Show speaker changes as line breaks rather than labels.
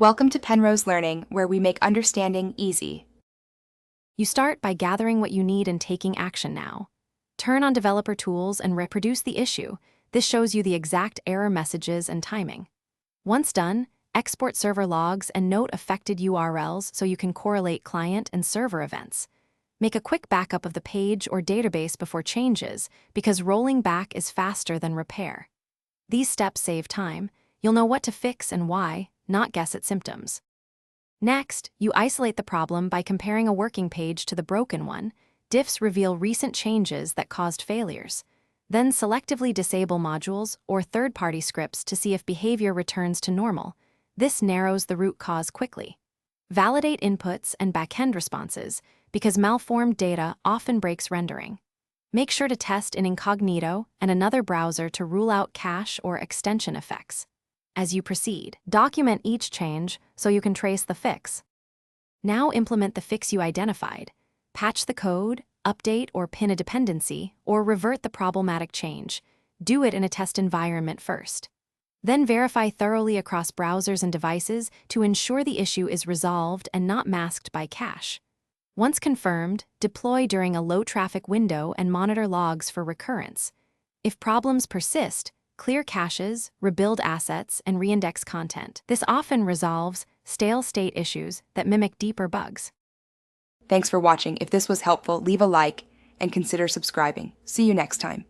Welcome to Penrose Learning, where we make understanding easy.
You start by gathering what you need and taking action now. Turn on developer tools and reproduce the issue. This shows you the exact error messages and timing. Once done, export server logs and note affected URLs so you can correlate client and server events. Make a quick backup of the page or database before changes, because rolling back is faster than repair. These steps save time. You'll know what to fix and why, not guess at symptoms. Next, you isolate the problem by comparing a working page to the broken one. Diffs reveal recent changes that caused failures. Then selectively disable modules or third-party scripts to see if behavior returns to normal. This narrows the root cause quickly. Validate inputs and backend responses, because malformed data often breaks rendering. Make sure to test in incognito and another browser to rule out cache or extension effects. As you proceed, document each change so you can trace the fix. Now implement the fix you identified. Patch the code, update or pin a dependency, or revert the problematic change. Do it in a test environment first. Then verify thoroughly across browsers and devices to ensure the issue is resolved and not masked by cache. Once confirmed, deploy during a low-traffic window and monitor logs for recurrence. If problems persist, clear caches, rebuild assets, and reindex content. This often resolves stale state issues that mimic deeper bugs.
Thanks for watching. If this was helpful, leave a like and consider subscribing. See you next time.